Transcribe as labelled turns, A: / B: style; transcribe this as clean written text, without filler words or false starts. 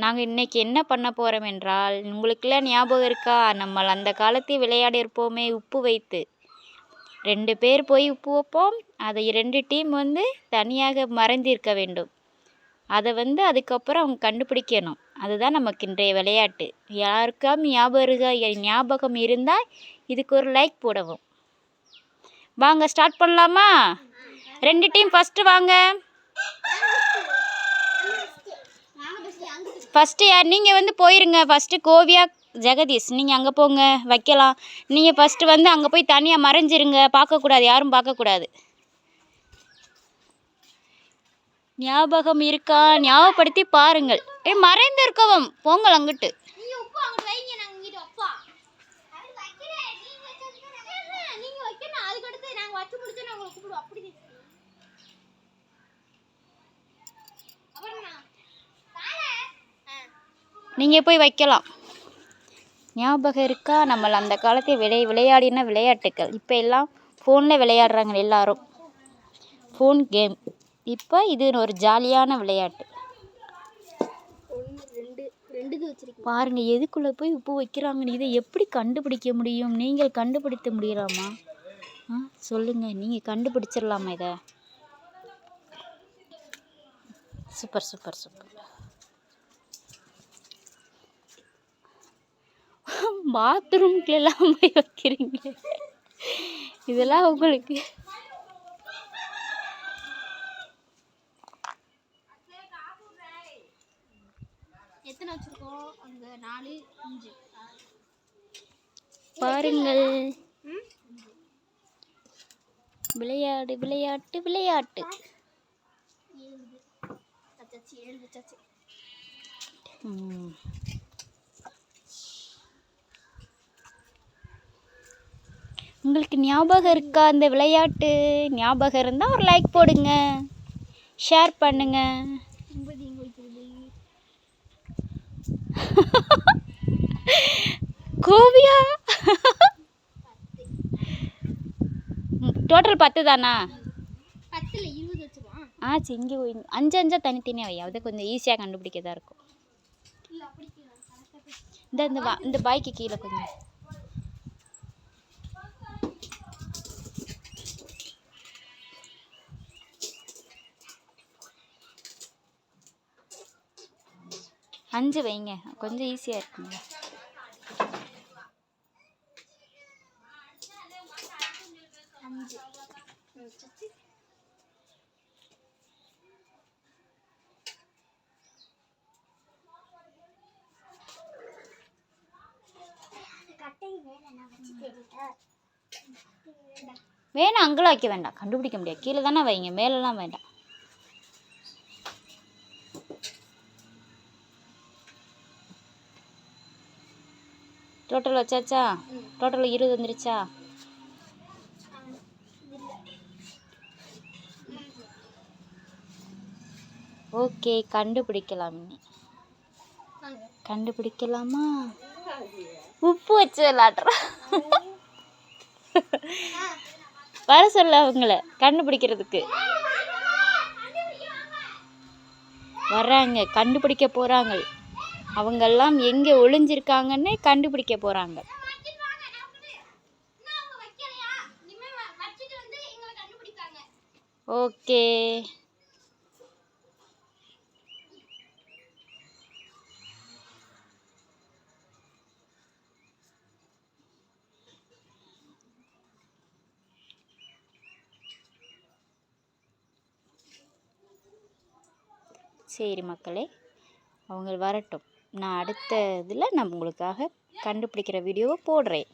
A: நாங்கள் இன்னைக்கு என்ன பண்ண போகிறோம் என்றால், உங்களுக்கெல்லாம் ஞாபகம் இருக்கா, நம்ம அந்த காலத்தில் விளையாடி இருப்போமே உப்பு வைத்து. 2 பேர் போய் உப்பு வைப்போம், அதை 2 டீம் வந்து தனியாக மறைந்திருக்க வேண்டும். அதை வந்து அதுக்கப்புறம் அவங்க கண்டுபிடிக்கணும். அதுதான் நமக்கு இன்றைய விளையாட்டு. யாருக்காம் ஞாபகம் இருந்தால் இதுக்கு ஒரு லைக் போடவும். வாங்க ஸ்டார்ட் பண்ணலாமா? 2 டீம் ஃபஸ்ட்டு வாங்க. ஃபஸ்ட்டு யார்? நீங்கள் வந்து போயிருங்க. ஃபஸ்ட்டு கோவியா, ஜெகதீஷ் நீங்கள் அங்கே போங்க, வைக்கலாம். நீங்கள் ஃபஸ்ட்டு வந்து அங்கே போய் தனியாக மறைஞ்சிருங்க, பார்க்கக்கூடாது, யாரும் பார்க்கக்கூடாது. ஞாபகம் இருக்கா? ஞாபகப்படுத்தி பாருங்கள். மறைந்து இருக்கவும் போங்கள் அங்கிட்டு. நீங்கள் போய் வைக்கலாம். ஞாபகம் இருக்கா? நம்ம அந்த காலத்தில் விளையாடின விளையாட்டுக்கள். இப்போ எல்லாம் ஃபோனில் விளையாடுறாங்க எல்லாரும். Phone game. இப்போ இது ஒரு ஜாலியான விளையாட்டு. பாருங்கள் எதுக்குள்ளே போய் உப்பு வைக்கிறாங்கன்னு. இதை எப்படி கண்டுபிடிக்க முடியும்? நீங்கள் கண்டுபிடிக்க முடியலாமா? சொல்லுங்கள், நீங்கள் கண்டுபிடிச்சிடலாமா இதை? Super super super. பாத்ரூம்க்குலாம் போய் வைக்கிறீங்க. இதெல்லாம் உங்களுக்கு எத்தனை வச்சிருக்கோம்? அங்க 4 5. பாருங்கள். விளையாடு விளையாட்டு விளையாட்டு. 7 வச்சாச்சு. உங்களுக்கு ஞாபகம் இருக்கா அந்த விளையாட்டு? ஞாபகம் இருந்தால் ஒரு லைக் போடுங்க, ஷேர் பண்ணுங்க. கோவியா டோட்டல் 10 தானா? 10 இல்ல 20 வச்சுருவான். ஆச்சு. இங்கே 5 5 தனித்தனியாக வை, அதை கொஞ்சம் ஈஸியாக கண்டுபிடிக்கதான் இருக்கும். இந்த பாய்க்கு கீழே கொஞ்சம். அஞ்சு வைங்க, கொஞ்சம் ஈஸியாக இருக்குங்க. வேணாம், அங்கெல்லாம் வைக்க வேண்டாம், கண்டுபிடிக்க முடியாது. கீழே தானே வைங்க, மேலெல்லாம் வேண்டாம். டோட்டல் வச்சாச்சா? டோட்டல் 20 வந்துருச்சா? ஓகே, கண்டுபிடிக்கலாம். கண்டுபிடிக்கலாமா? உப்பு வச்சு விளாடுறோம். வர சொல்ல அவங்கள கண்டுபிடிக்கிறதுக்கு. வர்றாங்க, கண்டுபிடிக்க போகிறாங்க. அவங்கெல்லாம் எங்கே ஒளிஞ்சிருக்காங்கன்னு கண்டுபிடிக்க போகிறாங்க. ஓகே, சரி மக்களே, அவங்க வரட்டும். நான் அடுத்த இதில் நான் உங்களுக்காக கண்டுபிடிக்கிற வீடியோவை போடுறேன்.